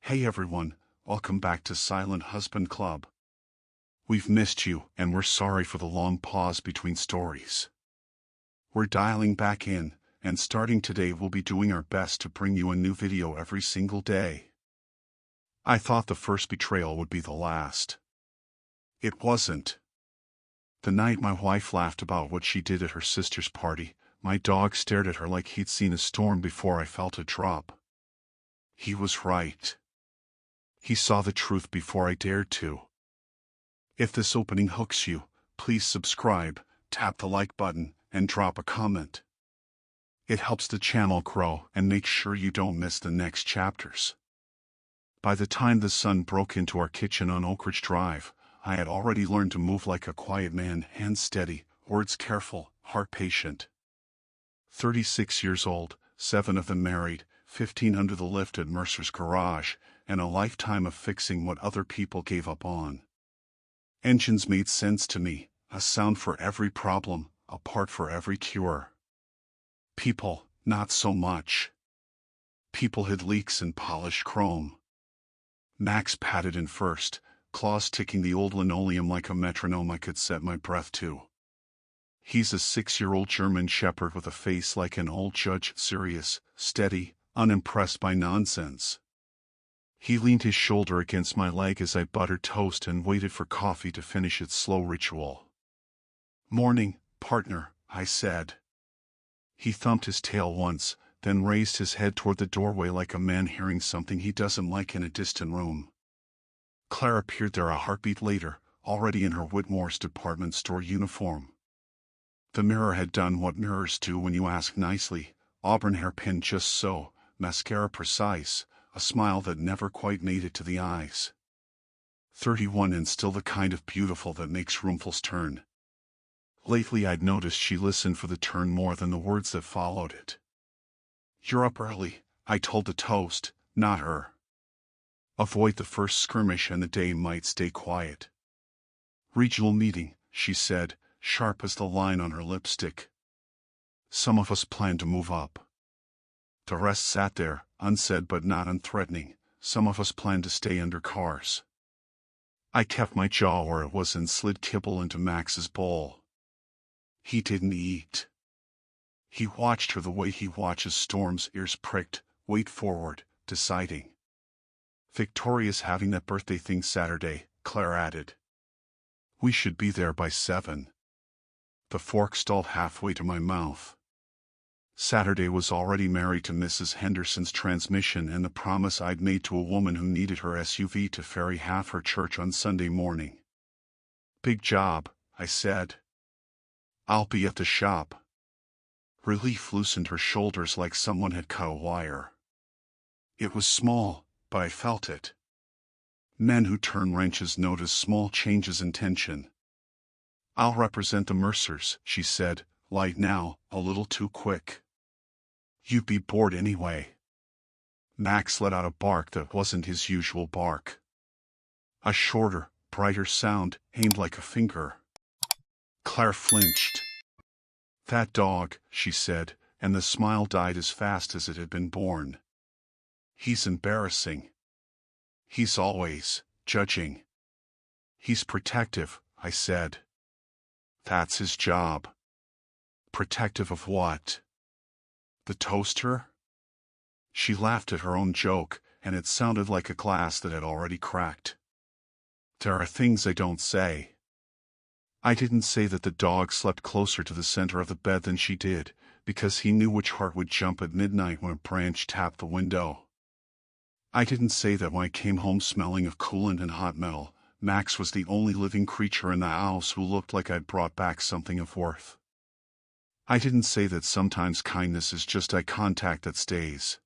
Hey everyone, welcome back to Silent Husband Club. We've missed you, and we're sorry for the long pause between stories. We're dialing back in, and starting today we'll be doing our best to bring you a new video every single day. I thought the first betrayal would be the last. It wasn't. The night my wife laughed about what she did at her sister's party, my dog stared at her like he'd seen a storm before I felt a drop. He was right. He saw the truth before I dared to. If this opening hooks you, please subscribe, tap the like button, and drop a comment. It helps the channel grow and makes sure you don't miss the next chapters. By the time the sun broke into our kitchen on Oak Ridge Drive, I had already learned to move like a quiet man, hands steady, words careful, heart patient. 36 years old, 7 of them married, 15 under the lift at Mercer's garage, and a lifetime of fixing what other people gave up on. Engines made sense to me, a sound for every problem, a part for every cure. People, not so much. People had leaks and polished chrome. Max patted in first, claws ticking the old linoleum like a metronome I could set my breath to. He's a 6-year-old German shepherd with a face like an old judge, serious, steady, unimpressed by nonsense. He leaned his shoulder against my leg as I buttered toast and waited for coffee to finish its slow ritual. "Morning, partner," I said. He thumped his tail once, then raised his head toward the doorway like a man hearing something he doesn't like in a distant room. Claire appeared there a heartbeat later, already in her Whitmore's department store uniform. The mirror had done what mirrors do when you ask nicely, auburn hairpin just so, mascara precise, a smile that never quite made it to the eyes. 31 and still the kind of beautiful that makes roomfuls turn. Lately I'd noticed she listened for the turn more than the words that followed it. "You're up early," I told the toast, not her. Avoid the first skirmish and the day might stay quiet. "Regional meeting," she said, sharp as the line on her lipstick. "Some of us plan to move up." The rest sat there, unsaid but not unthreatening. Some of us planned to stay under cars. I kept my jaw where it was and slid kibble into Max's bowl. He didn't eat. He watched her the way he watches storms, ears pricked, weight forward, deciding. "Victoria's having that birthday thing Saturday," Claire added. "We should be there by 7. The fork stalled halfway to my mouth. Saturday was already married to Mrs. Henderson's transmission and the promise I'd made to a woman who needed her SUV to ferry half her church on Sunday morning. "Big job," I said. "I'll be at the shop." Relief loosened her shoulders like someone had cut a wire. It was small, but I felt it. Men who turn wrenches notice small changes in tension. "I'll represent the Mercers," she said, light now, a little too quick. "You'd be bored anyway." Max let out a bark that wasn't his usual bark. A shorter, brighter sound, aimed like a finger. Claire flinched. "That dog," she said, and the smile died as fast as it had been born. "He's embarrassing. He's always judging." "He's protective," I said. "That's his job." "Protective of what? The toaster?" She laughed at her own joke, and it sounded like a glass that had already cracked. "There are things I don't say." I didn't say that the dog slept closer to the center of the bed than she did, because he knew which heart would jump at midnight when a branch tapped the window. I didn't say that when I came home smelling of coolant and hot metal, Max was the only living creature in the house who looked like I'd brought back something of worth. I didn't say that sometimes kindness is just eye contact that stays.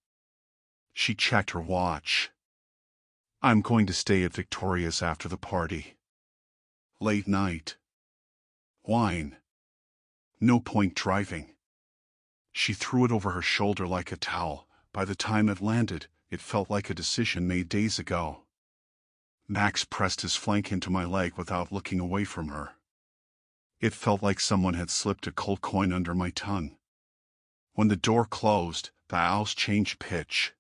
She checked her watch. "I'm going to stay at Victoria's after the party. Late night. Wine. No point driving." She threw it over her shoulder like a towel. By the time it landed, it felt like a decision made days ago. Max pressed his flank into my leg without looking away from her. It felt like someone had slipped a cold coin under my tongue. When the door closed, the owls changed pitch.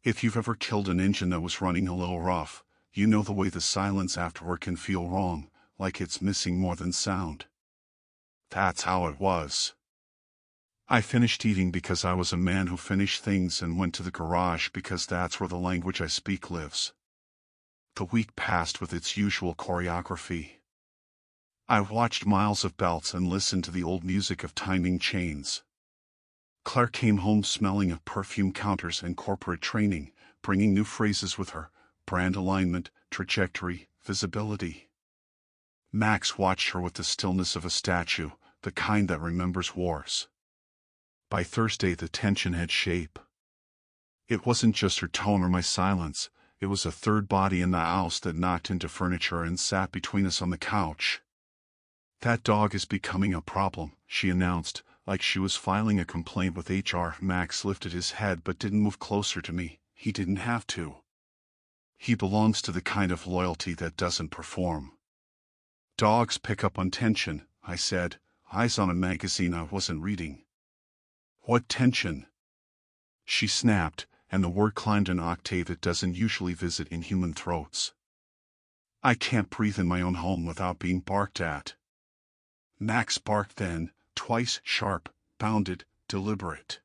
If you've ever killed an engine that was running a little rough, you know the way the silence afterward can feel wrong, like it's missing more than sound. That's how it was. I finished eating because I was a man who finished things and went to the garage because that's where the language I speak lives. The week passed with its usual choreography. I watched miles of belts and listened to the old music of timing chains. Claire came home smelling of perfume counters and corporate training, bringing new phrases with her: brand alignment, trajectory, visibility. Max watched her with the stillness of a statue, the kind that remembers wars. By Thursday the tension had shape. It wasn't just her tone or my silence, it was a third body in the house that knocked into furniture and sat between us on the couch. "That dog is becoming a problem," she announced, like she was filing a complaint with HR. Max lifted his head but didn't move closer to me. He didn't have to. He belongs to the kind of loyalty that doesn't perform. "Dogs pick up on tension," I said, eyes on a magazine I wasn't reading. "What tension?" she snapped, and the word climbed an octave it doesn't usually visit in human throats. "I can't breathe in my own home without being barked at." Max barked then, twice, sharp, bounded, deliberate.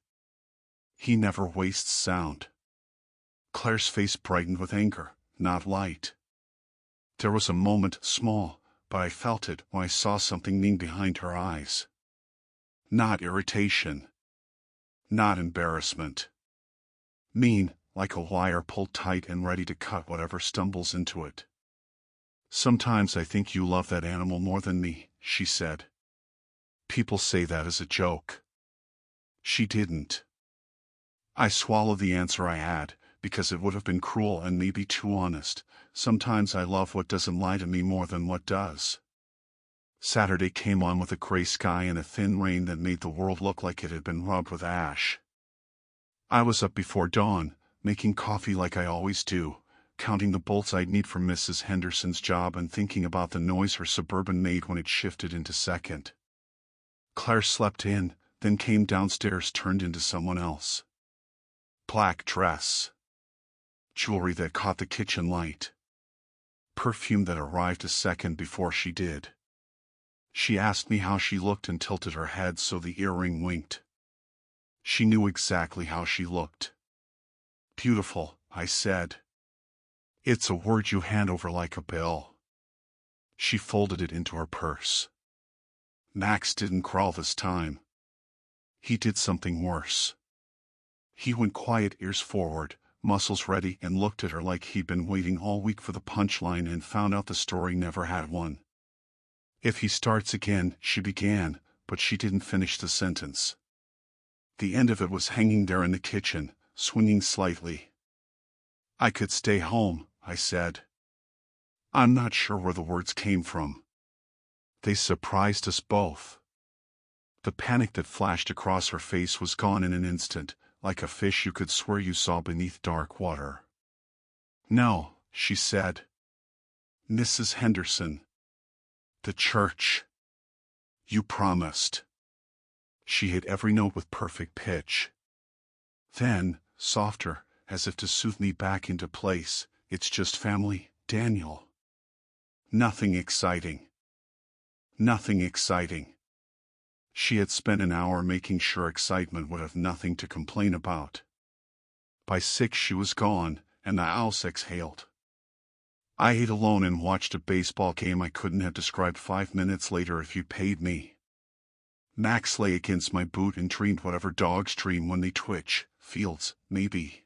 He never wastes sound. Claire's face brightened with anger, not light. There was a moment, small, but I felt it when I saw something mean behind her eyes. Not irritation. Not embarrassment. Mean, like a wire pulled tight and ready to cut whatever stumbles into it. "Sometimes I think you love that animal more than me," she said. "People say that as a joke." She didn't. I swallowed the answer I had, because it would have been cruel and maybe too honest. Sometimes I love what doesn't lie to me more than what does. Saturday came on with a gray sky and a thin rain that made the world look like it had been rubbed with ash. I was up before dawn, making coffee like I always do, counting the bolts I'd need for Mrs. Henderson's job and thinking about the noise her Suburban made when it shifted into second. Claire slept in, then came downstairs, turned into someone else. Black dress. Jewelry that caught the kitchen light. Perfume that arrived a second before she did. She asked me how she looked and tilted her head so the earring winked. She knew exactly how she looked. "Beautiful," I said. "It's a word you hand over like a bill." She folded it into her purse. Max didn't crawl this time. He did something worse. He went quiet, ears forward, muscles ready, and looked at her like he'd been waiting all week for the punchline and found out the story never had one. "If he starts again," she began, but she didn't finish the sentence. The end of it was hanging there in the kitchen, swinging slightly. "I could stay home," I said. I'm not sure where the words came from. They surprised us both. The panic that flashed across her face was gone in an instant, like a fish you could swear you saw beneath dark water. "No," she said. "Mrs. Henderson. The church. You promised." She hit every note with perfect pitch. Then, softer, as if to soothe me back into place, "It's just family, Daniel. Nothing exciting. Nothing exciting." She had spent an hour making sure excitement would have nothing to complain about. By 6 she was gone, and the house exhaled. I ate alone and watched a baseball game I couldn't have described 5 minutes later if you paid me. Max lay against my boot and dreamed whatever dogs dream when they twitch, fields, maybe.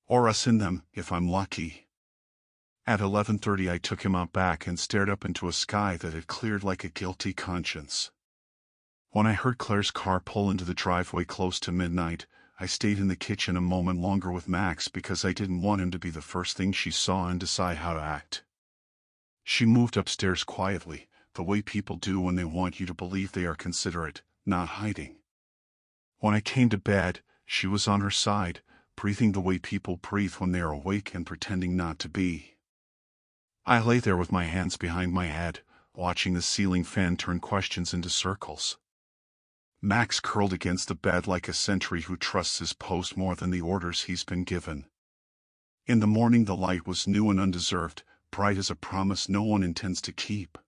Or us in them, if I'm lucky. At 11:30 I took him out back and stared up into a sky that had cleared like a guilty conscience. When I heard Claire's car pull into the driveway close to midnight, I stayed in the kitchen a moment longer with Max because I didn't want him to be the first thing she saw and decide how to act. She moved upstairs quietly, the way people do when they want you to believe they are considerate, not hiding. When I came to bed, she was on her side, breathing the way people breathe when they are awake and pretending not to be. I lay there with my hands behind my head, watching the ceiling fan turn questions into circles. Max curled against the bed like a sentry who trusts his post more than the orders he's been given. In the morning the light was new and undeserved, bright as a promise no one intends to keep.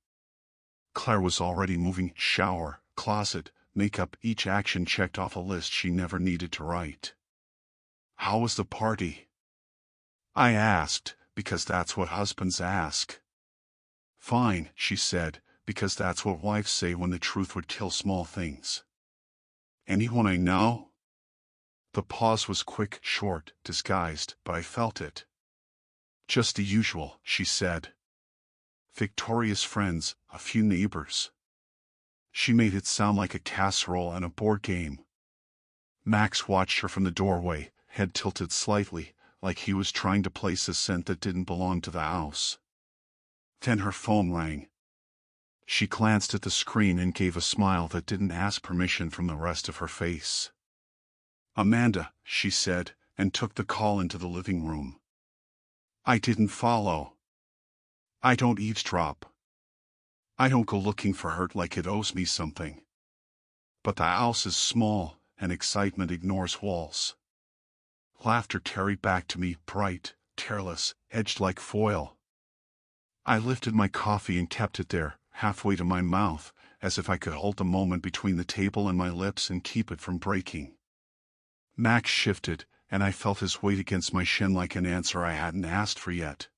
Claire was already moving, shower, closet, makeup, each action checked off a list she never needed to write. "How was the party?" I asked, because that's what husbands ask. "Fine," she said, because that's what wives say when the truth would kill small things. "Anyone I know?" The pause was quick, short, disguised, but I felt it. "Just the usual," she said. "Victoria's friends, a few neighbors." She made it sound like a casserole and a board game. Max watched her from the doorway, head tilted slightly, like he was trying to place a scent that didn't belong to the house. Then her phone rang. She glanced at the screen and gave a smile that didn't ask permission from the rest of her face. "Amanda," she said, and took the call into the living room. I didn't follow. I don't eavesdrop. I don't go looking for hurt like it owes me something. But the house is small, and excitement ignores walls. Laughter carried back to me, bright, careless, edged like foil. I lifted my coffee and kept it there, halfway to my mouth, as if I could hold the moment between the table and my lips and keep it from breaking. Max shifted, and I felt his weight against my shin like an answer I hadn't asked for yet.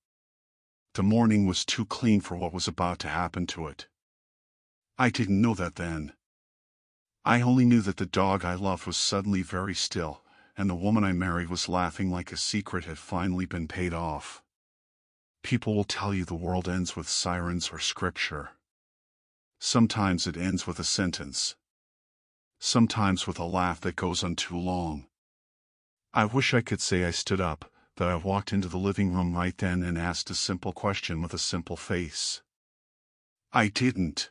The morning was too clean for what was about to happen to it. I didn't know that then. I only knew that the dog I loved was suddenly very still, and the woman I married was laughing like a secret had finally been paid off. People will tell you the world ends with sirens or scripture. Sometimes it ends with a sentence. Sometimes with a laugh that goes on too long. I wish I could say I stood up, that I walked into the living room right then and asked a simple question with a simple face. I didn't.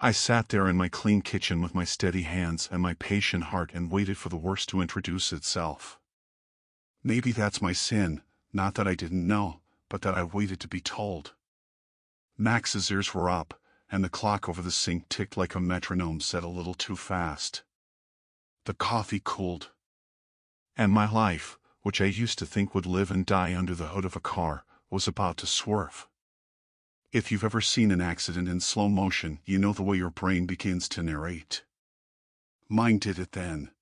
I sat there in my clean kitchen with my steady hands and my patient heart and waited for the worst to introduce itself. Maybe that's my sin, not that I didn't know, but that I waited to be told. Max's ears were up, and the clock over the sink ticked like a metronome set a little too fast. The coffee cooled. And my life, which I used to think would live and die under the hood of a car, was about to swerve. If you've ever seen an accident in slow motion, you know the way your brain begins to narrate. Mine did it then.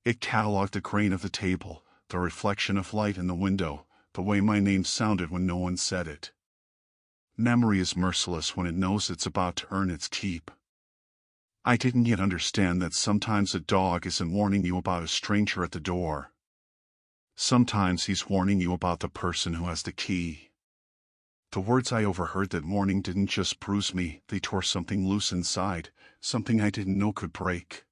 It cataloged the grain of the table, the reflection of light in the window, the way my name sounded when no one said it. Memory is merciless when it knows it's about to earn its keep. I didn't yet understand that sometimes a dog isn't warning you about a stranger at the door. Sometimes he's warning you about the person who has the key. The words I overheard that morning didn't just bruise me, they tore something loose inside, something I didn't know could break.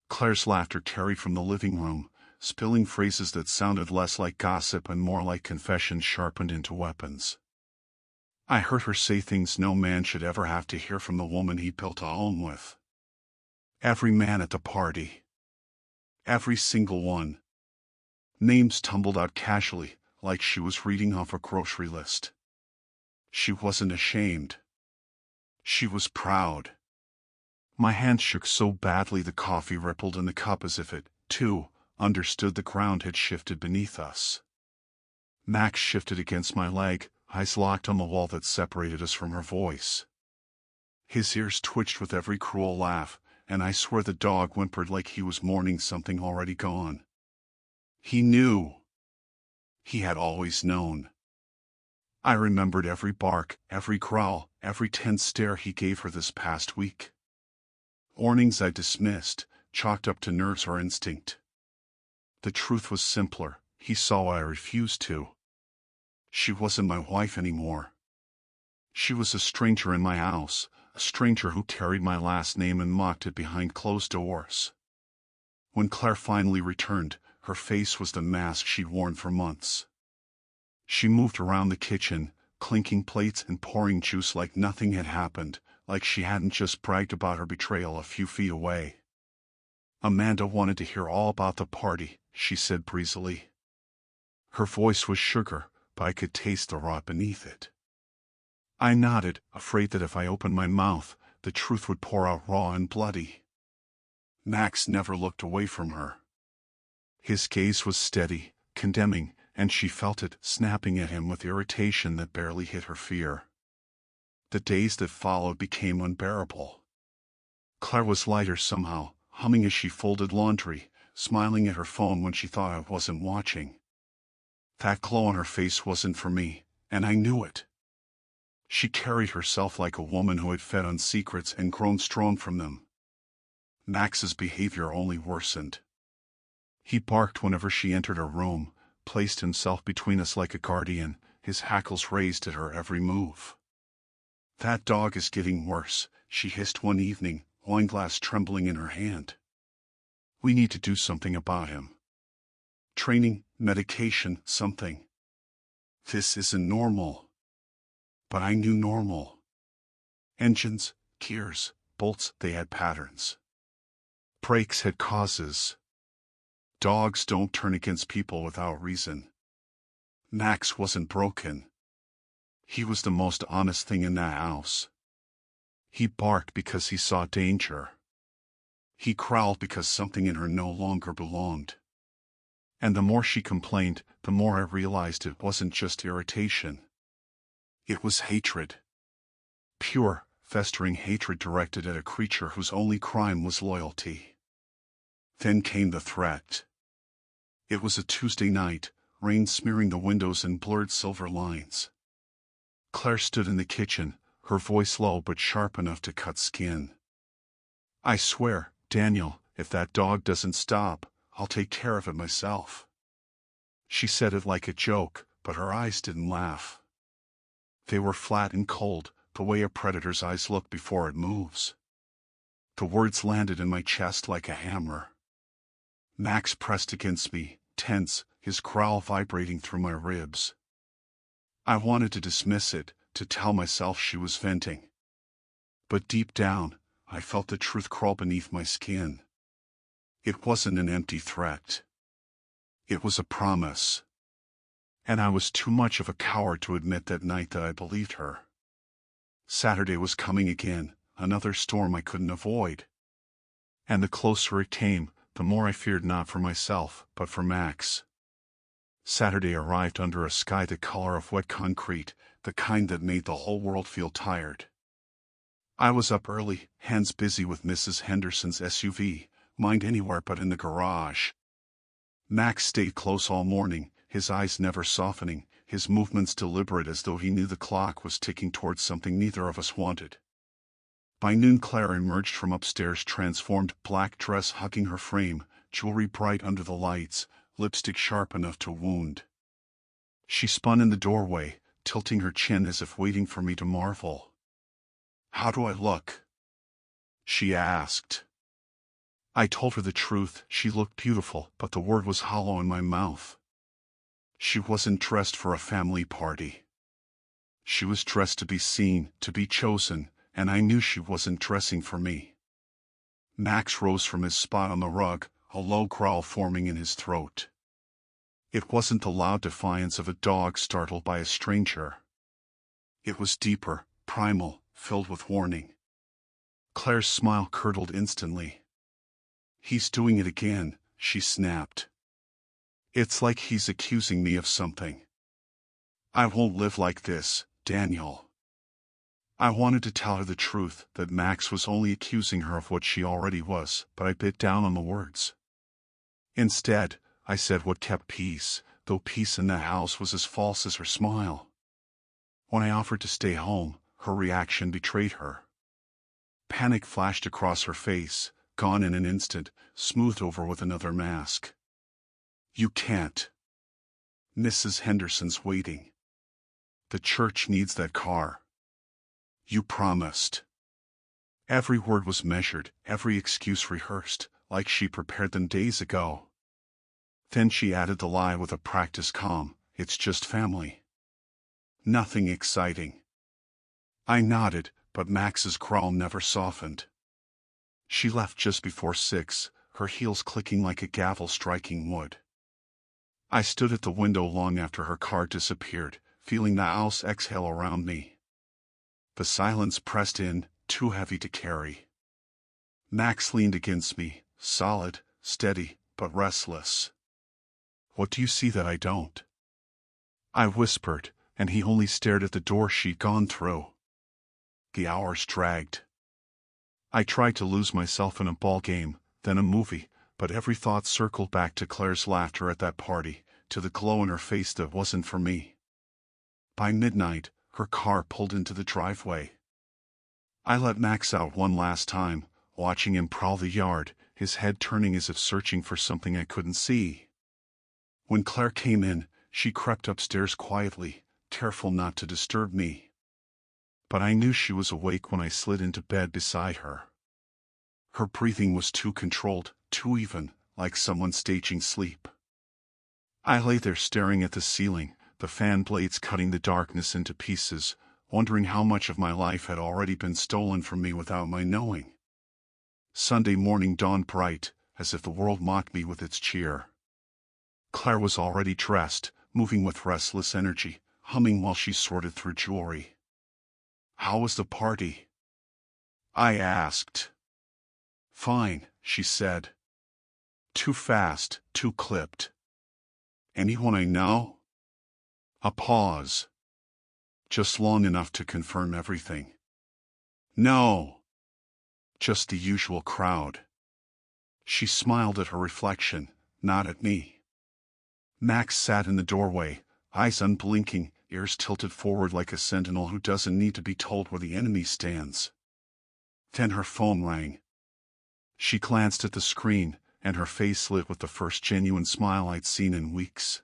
Claire's laughter carried from the living room, spilling phrases that sounded less like gossip and more like confessions sharpened into weapons. I heard her say things no man should ever have to hear from the woman he built a home with. Every man at the party. Every single one. Names tumbled out casually, like she was reading off a grocery list. She wasn't ashamed. She was proud. My hand shook so badly the coffee rippled in the cup as if it, too, understood the ground had shifted beneath us. Max shifted against my leg, eyes locked on the wall that separated us from her voice. His ears twitched with every cruel laugh, and I swear the dog whimpered like he was mourning something already gone. He knew. He had always known. I remembered every bark, every growl, every tense stare he gave her this past week. Warnings I dismissed, chalked up to nerves or instinct. The truth was simpler, he saw what I refused to. She wasn't my wife anymore. She was a stranger in my house, a stranger who carried my last name and mocked it behind closed doors. When Claire finally returned, her face was the mask she'd worn for months. She moved around the kitchen, clinking plates and pouring juice like nothing had happened, like she hadn't just bragged about her betrayal a few feet away. Amanda wanted to hear all about the party, she said breezily. Her voice was sugar, but I could taste the rot beneath it. I nodded, afraid that if I opened my mouth, the truth would pour out raw and bloody. Max never looked away from her. His gaze was steady, condemning, and she felt it snapping at him with irritation that barely hid her fear. The days that followed became unbearable. Claire was lighter somehow, humming as she folded laundry, smiling at her phone when she thought I wasn't watching. That glow on her face wasn't for me, and I knew it. She carried herself like a woman who had fed on secrets and grown strong from them. Max's behavior only worsened. He barked whenever she entered her room, placed himself between us like a guardian, his hackles raised at her every move. "That dog is getting worse," she hissed one evening, wineglass trembling in her hand. "We need to do something about him. Training, medication, something. This isn't normal." But I knew normal. Engines, gears, bolts, they had patterns. Brakes had causes. Dogs don't turn against people without reason. Max wasn't broken. He was the most honest thing in that house. He barked because he saw danger. He growled because something in her no longer belonged. And the more she complained, the more I realized it wasn't just irritation. It was hatred. Pure, festering hatred directed at a creature whose only crime was loyalty. Then came the threat. It was a Tuesday night, rain smearing the windows in blurred silver lines. Claire stood in the kitchen, her voice low but sharp enough to cut skin. "I swear, Daniel, if that dog doesn't stop, I'll take care of it myself." She said it like a joke, but her eyes didn't laugh. They were flat and cold, the way a predator's eyes look before it moves. The words landed in my chest like a hammer. Max pressed against me, tense, his growl vibrating through my ribs. I wanted to dismiss it, to tell myself she was venting. But deep down, I felt the truth crawl beneath my skin. It wasn't an empty threat. It was a promise. And I was too much of a coward to admit that night that I believed her. Saturday was coming again, another storm I couldn't avoid. And the closer it came, the more I feared not for myself, but for Max. Saturday arrived under a sky the color of wet concrete, the kind that made the whole world feel tired. I was up early, hands busy with Mrs. Henderson's SUV, mind anywhere but in the garage. Max stayed close all morning, his eyes never softening, his movements deliberate as though he knew the clock was ticking towards something neither of us wanted. By noon Claire emerged from upstairs, transformed, black dress hugging her frame, jewelry bright under the lights, lipstick sharp enough to wound. She spun in the doorway, tilting her chin as if waiting for me to marvel. "How do I look?" she asked. I told her the truth. She looked beautiful, but the word was hollow in my mouth. She wasn't dressed for a family party. She was dressed to be seen, to be chosen, and I knew she wasn't dressing for me. Max rose from his spot on the rug, a low growl forming in his throat. It wasn't the loud defiance of a dog startled by a stranger. It was deeper, primal, filled with warning. Claire's smile curdled instantly. "He's doing it again," she snapped. "It's like he's accusing me of something. I won't live like this, Daniel." I wanted to tell her the truth, that Max was only accusing her of what she already was, but I bit down on the words. Instead, I said what kept peace, though peace in the house was as false as her smile. When I offered to stay home, her reaction betrayed her. Panic flashed across her face, gone in an instant, smoothed over with another mask. "You can't. Mrs. Henderson's waiting. The church needs that car. You promised." Every word was measured, every excuse rehearsed, like she prepared them days ago. Then she added the lie with a practiced calm, "It's just family. Nothing exciting." I nodded, but Max's growl never softened. She left just before 6, her heels clicking like a gavel striking wood. I stood at the window long after her car disappeared, feeling the house exhale around me. The silence pressed in, too heavy to carry. Max leaned against me, solid, steady, but restless. "What do you see that I don't?" I whispered, and he only stared at the door she'd gone through. The hours dragged. I tried to lose myself in a ball game, then a movie, but every thought circled back to Claire's laughter at that party, to the glow in her face that wasn't for me. By midnight, her car pulled into the driveway. I let Max out one last time, watching him prowl the yard, his head turning as if searching for something I couldn't see. When Claire came in, she crept upstairs quietly, careful not to disturb me. But I knew she was awake when I slid into bed beside her. Her breathing was too controlled, too even, like someone staging sleep. I lay there staring at the ceiling, the fan blades cutting the darkness into pieces, wondering how much of my life had already been stolen from me without my knowing. Sunday morning dawned bright, as if the world mocked me with its cheer. Claire was already dressed, moving with restless energy, humming while she sorted through jewelry. "How was the party?" I asked. "Fine," she said. "Too fast, too clipped." "Anyone I know?" A pause. "Just long enough to confirm everything." "No. Just the usual crowd." She smiled at her reflection, not at me. Max sat in the doorway, eyes unblinking, ears tilted forward like a sentinel who doesn't need to be told where the enemy stands. Then her phone rang. She glanced at the screen, and her face lit with the first genuine smile I'd seen in weeks.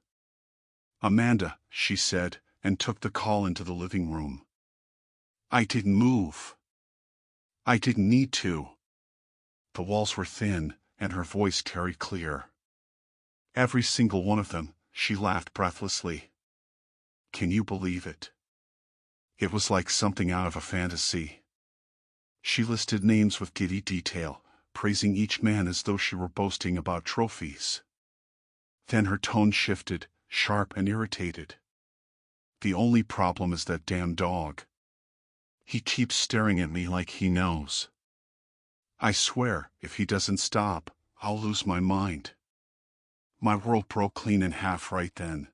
"Amanda," she said, and took the call into the living room. I didn't move. I didn't need to. The walls were thin, and her voice carried clear. "Every single one of them," she laughed breathlessly. "Can you believe it?" It was like something out of a fantasy. She listed names with giddy detail, praising each man as though she were boasting about trophies. Then her tone shifted, sharp and irritated. "The only problem is that damn dog. He keeps staring at me like he knows. I swear, if he doesn't stop, I'll lose my mind." My world broke clean in half right then.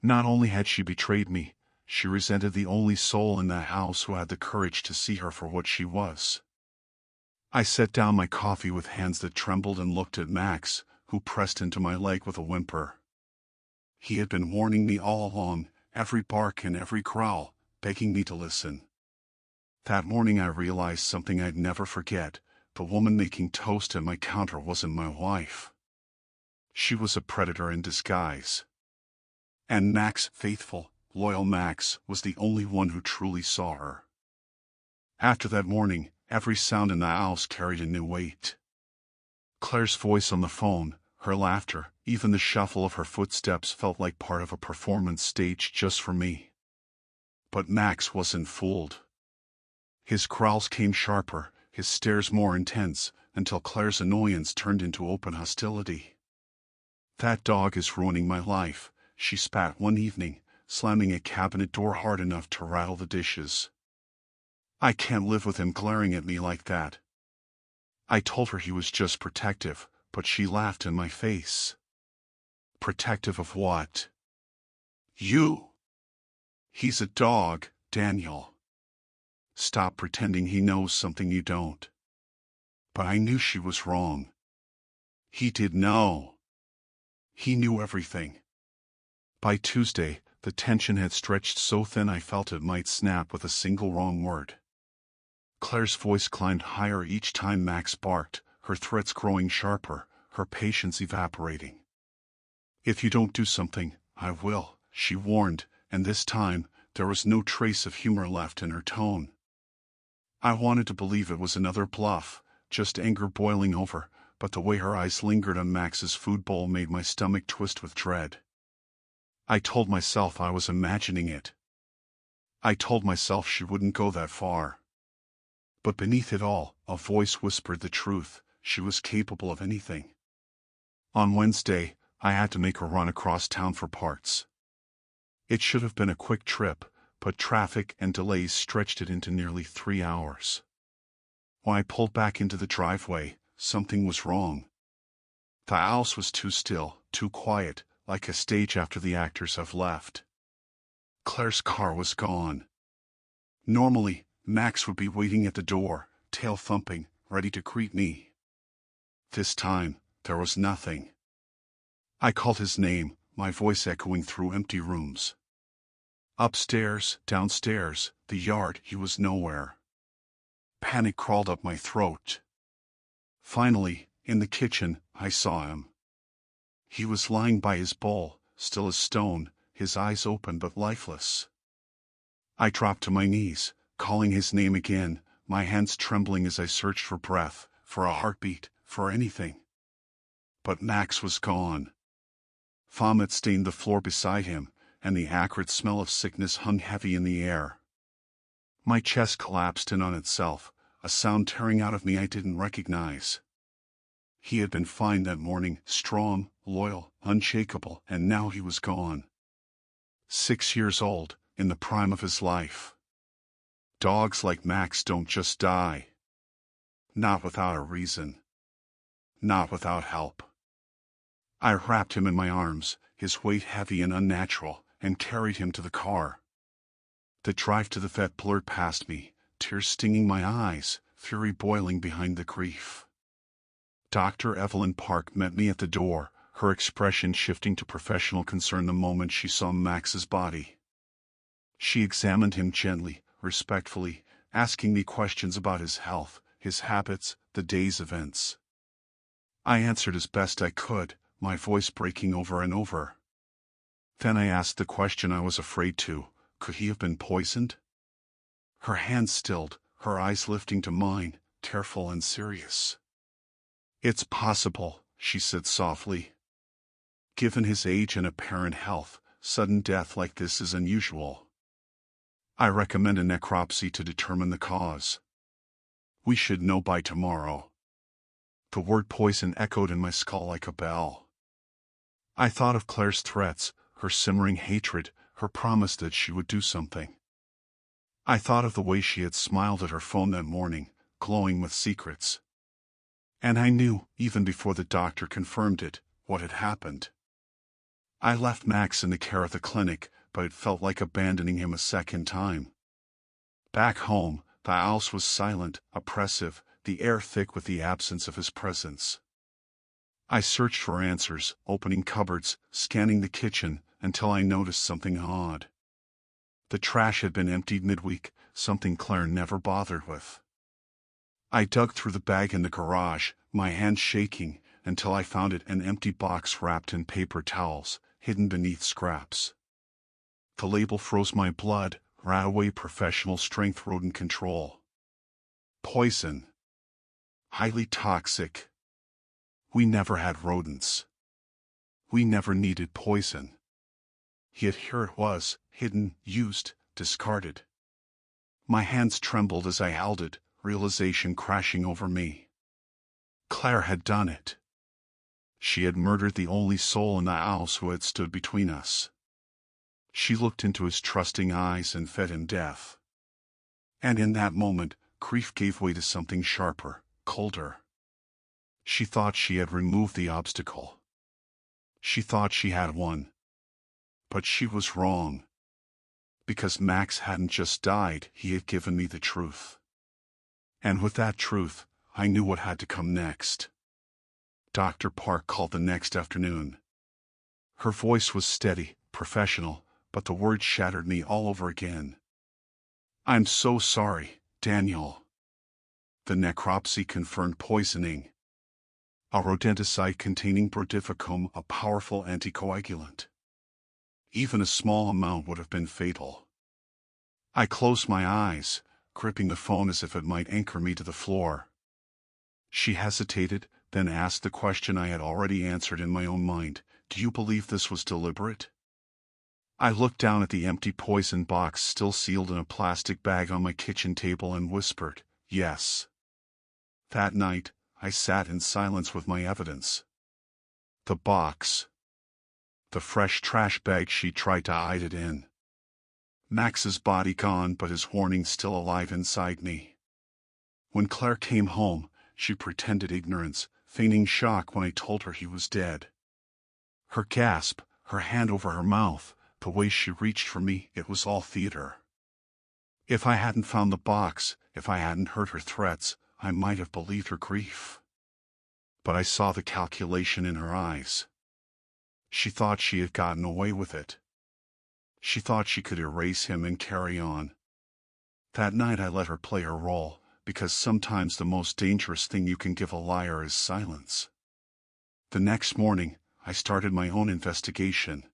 Not only had she betrayed me, she resented the only soul in that house who had the courage to see her for what she was. I set down my coffee with hands that trembled and looked at Max, who pressed into my leg with a whimper. He had been warning me all along, every bark and every growl, begging me to listen. That morning I realized something I'd never forget: the woman making toast at my counter wasn't my wife. She was a predator in disguise. And Max, faithful, loyal Max, was the only one who truly saw her. After that morning, every sound in the house carried a new weight. Claire's voice on the phone, her laughter, even the shuffle of her footsteps felt like part of a performance staged just for me. But Max wasn't fooled. His growls came sharper, his stares more intense, until Claire's annoyance turned into open hostility. "That dog is ruining my life," she spat one evening, slamming a cabinet door hard enough to rattle the dishes. "I can't live with him glaring at me like that." I told her he was just protective, but she laughed in my face. "Protective of what?" "You." "He's a dog, Daniel. Stop pretending he knows something you don't." But I knew she was wrong. He did know. He knew everything. By Tuesday, the tension had stretched so thin I felt it might snap with a single wrong word. Claire's voice climbed higher each time Max barked, her threats growing sharper, her patience evaporating. "If you don't do something, I will," she warned, and this time, there was no trace of humor left in her tone. I wanted to believe it was another bluff, just anger boiling over, but the way her eyes lingered on Max's food bowl made my stomach twist with dread. I told myself I was imagining it. I told myself she wouldn't go that far. But beneath it all, a voice whispered the truth: she was capable of anything. On Wednesday, I had to make a run across town for parts. It should have been a quick trip, but traffic and delays stretched it into nearly 3 hours. When I pulled back into the driveway, something was wrong. The house was too still, too quiet, like a stage after the actors have left. Claire's car was gone. Normally, Max would be waiting at the door, tail thumping, ready to greet me. This time, there was nothing. I called his name, my voice echoing through empty rooms. Upstairs, downstairs, the yard, he was nowhere. Panic crawled up my throat. Finally, in the kitchen, I saw him. He was lying by his bowl, still as stone, his eyes open but lifeless. I dropped to my knees, calling his name again, my hands trembling as I searched for breath, for a heartbeat, for anything. But Max was gone. Vomit stained the floor beside him, and the acrid smell of sickness hung heavy in the air. My chest collapsed in on itself, a sound tearing out of me I didn't recognize. He had been fine that morning, strong, loyal, unshakable, and now he was gone. 6 years old, in the prime of his life. Dogs like Max don't just die. Not without a reason. Not without help. I wrapped him in my arms, his weight heavy and unnatural, and carried him to the car. The drive to the vet blurred past me, tears stinging my eyes, fury boiling behind the grief. Dr. Evelyn Park met me at the door, her expression shifting to professional concern the moment she saw Max's body. She examined him gently, respectfully, asking me questions about his health, his habits, the day's events. I answered as best I could, my voice breaking over and over. Then I asked the question I was afraid to: could he have been poisoned? Her hands stilled, her eyes lifting to mine, tearful and serious. "It's possible," she said softly. "Given his age and apparent health, sudden death like this is unusual. I recommend a necropsy to determine the cause. We should know by tomorrow." The word poison echoed in my skull like a bell. I thought of Claire's threats, her simmering hatred, her promise that she would do something. I thought of the way she had smiled at her phone that morning, glowing with secrets. And I knew, even before the doctor confirmed it, what had happened. I left Max in the care of the clinic, but it felt like abandoning him a second time. Back home, the house was silent, oppressive, the air thick with the absence of his presence. I searched for answers, opening cupboards, scanning the kitchen, until I noticed something odd. The trash had been emptied midweek, something Claire never bothered with. I dug through the bag in the garage, my hands shaking, until I found it, an empty box wrapped in paper towels, hidden beneath scraps. The label froze my blood, Radaway Professional Strength Rodent Control. Poison. Highly toxic. We never had rodents. We never needed poison. Yet here it was, hidden, used, discarded. My hands trembled as I held it, realization crashing over me. Claire had done it. She had murdered the only soul in the house who had stood between us. She looked into his trusting eyes and fed him death. And in that moment, grief gave way to something sharper, colder. She thought she had removed the obstacle. She thought she had won. But she was wrong. Because Max hadn't just died, he had given me the truth. And with that truth, I knew what had to come next. Dr. Park called the next afternoon. Her voice was steady, professional, but the words shattered me all over again. "I'm so sorry, Daniel." The necropsy confirmed poisoning. A rodenticide containing brodifacoum, a powerful anticoagulant. Even a small amount would have been fatal. I closed my eyes, gripping the phone as if it might anchor me to the floor. She hesitated, then asked the question I had already answered in my own mind: "Do you believe this was deliberate?" I looked down at the empty poison box still sealed in a plastic bag on my kitchen table and whispered, "Yes." That night, I sat in silence with my evidence. The box. The fresh trash bag she tried to hide it in. Max's body gone, but his warning still alive inside me. When Claire came home, she pretended ignorance, feigning shock when I told her he was dead. Her gasp, her hand over her mouth, the way she reached for me, it was all theater. If I hadn't found the box, if I hadn't heard her threats, I might have believed her grief. But I saw the calculation in her eyes. She thought she had gotten away with it. She thought she could erase him and carry on. That night I let her play her role, because sometimes the most dangerous thing you can give a liar is silence. The next morning, I started my own investigation.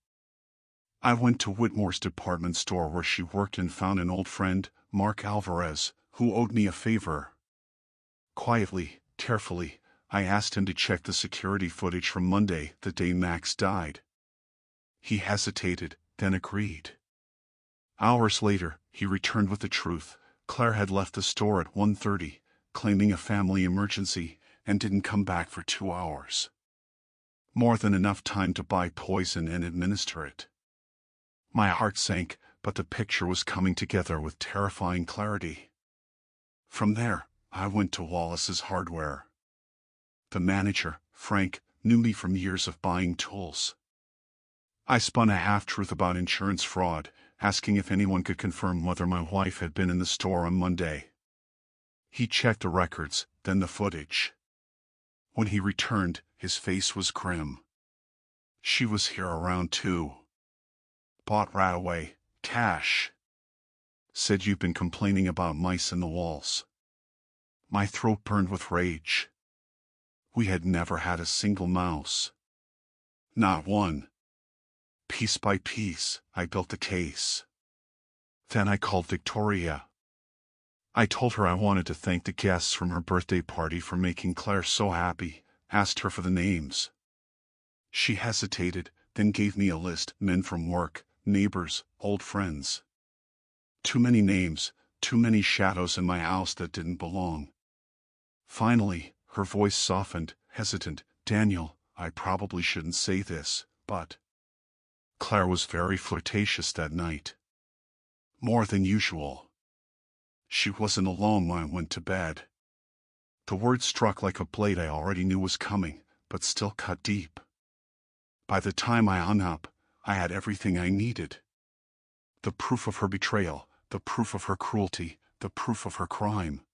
I went to Whitmore's department store where she worked and found an old friend, Mark Alvarez, who owed me a favor. Quietly, carefully, I asked him to check the security footage from Monday, the day Max died. He hesitated, then agreed. Hours later, he returned with the truth. Claire had left the store at 1:30, claiming a family emergency, and didn't come back for 2 hours. More than enough time to buy poison and administer it. My heart sank, but the picture was coming together with terrifying clarity. From there, I went to Wallace's Hardware. The manager, Frank, knew me from years of buying tools. I spun a half-truth about insurance fraud, asking if anyone could confirm whether my wife had been in the store on Monday. He checked the records, then the footage. When he returned, his face was grim. She was here around 2. Bought right away, cash. Said you've been complaining about mice in the walls. My throat burned with rage. We had never had a single mouse. Not one. Piece by piece, I built the case. Then I called Victoria. I told her I wanted to thank the guests from her birthday party for making Claire so happy, asked her for the names. She hesitated, then gave me a list: men from work, neighbors, old friends. Too many names, too many shadows in my house that didn't belong. Finally, her voice softened, hesitant. Daniel, I probably shouldn't say this, but Claire was very flirtatious that night. More than usual. She wasn't alone when I went to bed. The word struck like a blade I already knew was coming, but still cut deep. By the time I hung up, I had everything I needed. The proof of her betrayal, the proof of her cruelty, the proof of her crime.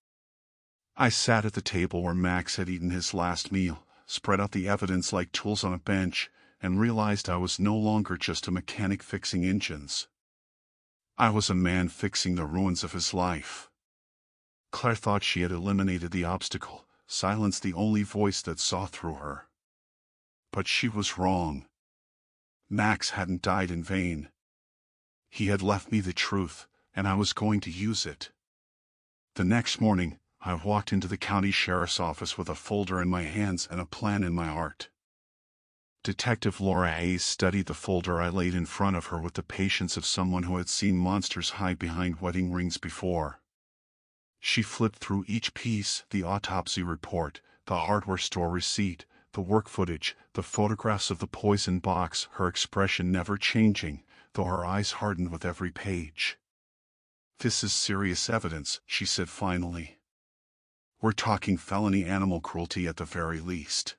I sat at the table where Max had eaten his last meal, spread out the evidence like tools on a bench, and realized I was no longer just a mechanic fixing engines. I was a man fixing the ruins of his life. Claire thought she had eliminated the obstacle, silenced the only voice that saw through her. But she was wrong. Max hadn't died in vain. He had left me the truth, and I was going to use it. The next morning, I walked into the county sheriff's office with a folder in my hands and a plan in my heart. Detective Laura Hayes studied the folder I laid in front of her with the patience of someone who had seen monsters hide behind wedding rings before. She flipped through each piece: the autopsy report, the hardware store receipt, the work footage, the photographs of the poison box, her expression never changing, though her eyes hardened with every page. "This is serious evidence," she said finally. "We're talking felony animal cruelty at the very least."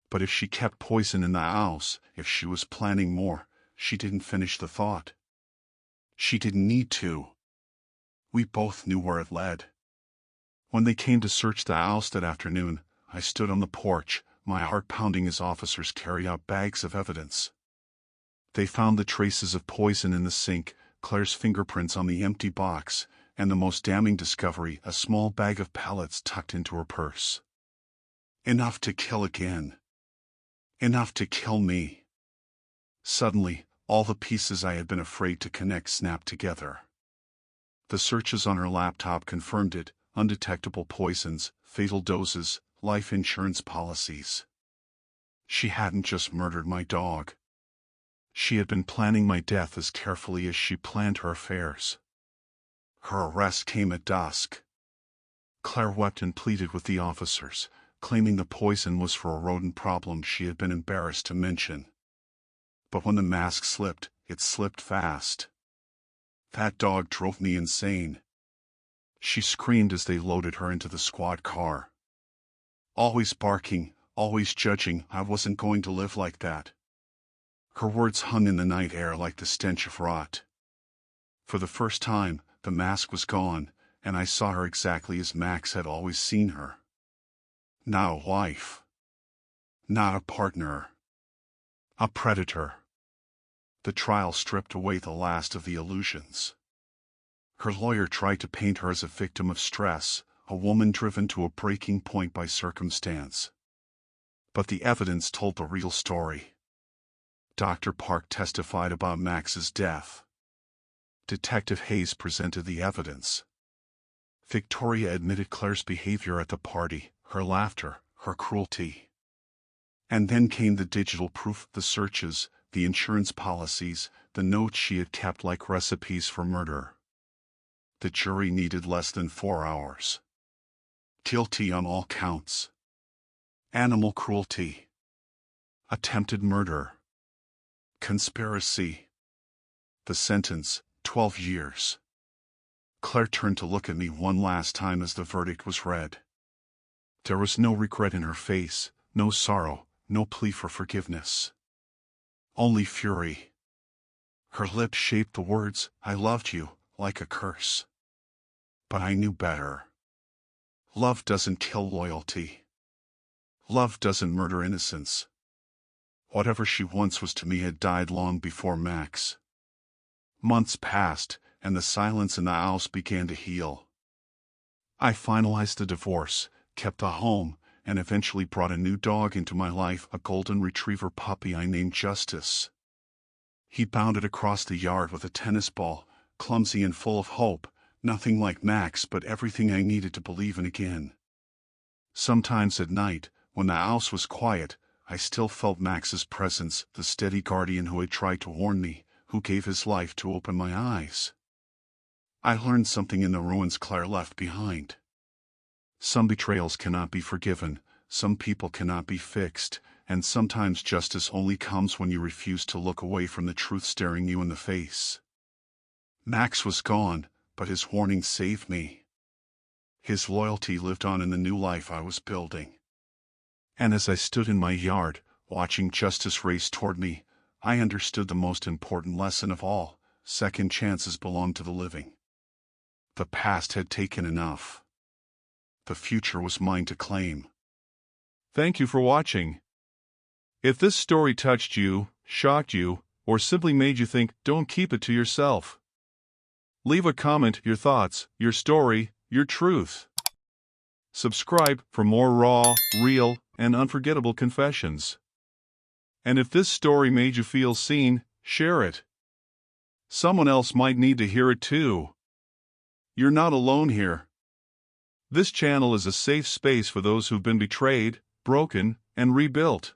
But if she kept poison in the house, if she was planning more, she didn't finish the thought. She didn't need to. We both knew where it led. When they came to search the house that afternoon, I stood on the porch, my heart pounding as officers carried out bags of evidence. They found the traces of poison in the sink, Claire's fingerprints on the empty box, and the most damning discovery: a small bag of pellets tucked into her purse. Enough to kill again. Enough to kill me. Suddenly, all the pieces I had been afraid to connect snapped together. The searches on her laptop confirmed it: undetectable poisons, fatal doses, life insurance policies. She hadn't just murdered my dog. She had been planning my death as carefully as she planned her affairs. Her arrest came at dusk. Claire wept and pleaded with the officers, claiming the poison was for a rodent problem she had been embarrassed to mention. But when the mask slipped, it slipped fast. That dog drove me insane. She screamed as they loaded her into the squad car. Always barking, always judging. I wasn't going to live like that. Her words hung in the night air like the stench of rot. For the first time, the mask was gone, and I saw her exactly as Max had always seen her. Not a wife. Not a partner. A predator. The trial stripped away the last of the illusions. Her lawyer tried to paint her as a victim of stress, a woman driven to a breaking point by circumstance. But the evidence told the real story. Dr. Park testified about Max's death. Detective Hayes presented the evidence. Victoria admitted Claire's behavior at the party, her laughter, her cruelty. And then came the digital proof, the searches, the insurance policies, the notes she had kept like recipes for murder. The jury needed less than 4 hours. Guilty on all counts. Animal cruelty. Attempted murder. Conspiracy. The sentence, 12 years. Claire turned to look at me one last time as the verdict was read. There was no regret in her face, no sorrow, no plea for forgiveness. Only fury. Her lips shaped the words, "I loved you," like a curse. But I knew better. Love doesn't kill loyalty. Love doesn't murder innocence. Whatever she once was to me had died long before Max. Months passed, and the silence in the house began to heal. I finalized the divorce, kept the home, and eventually brought a new dog into my life, a golden retriever puppy I named Justice. He bounded across the yard with a tennis ball, clumsy and full of hope, nothing like Max but everything I needed to believe in again. Sometimes at night, when the house was quiet, I still felt Max's presence, the steady guardian who had tried to warn me, who gave his life to open my eyes. I learned something in the ruins Claire left behind. Some betrayals cannot be forgiven, some people cannot be fixed, and sometimes justice only comes when you refuse to look away from the truth staring you in the face. Max was gone, but his warning saved me. His loyalty lived on in the new life I was building. And as I stood in my yard, watching justice race toward me, I understood the most important lesson of all: second chances belong to the living. The past had taken enough. The future was mine to claim. Thank you for watching. If this story touched you, shocked you, or simply made you think, don't keep it to yourself. Leave a comment, your thoughts, your story, your truth. Subscribe for more raw, real, and unforgettable confessions. And if this story made you feel seen, share it. Someone else might need to hear it too. You're not alone here. This channel is a safe space for those who've been betrayed, broken, and rebuilt.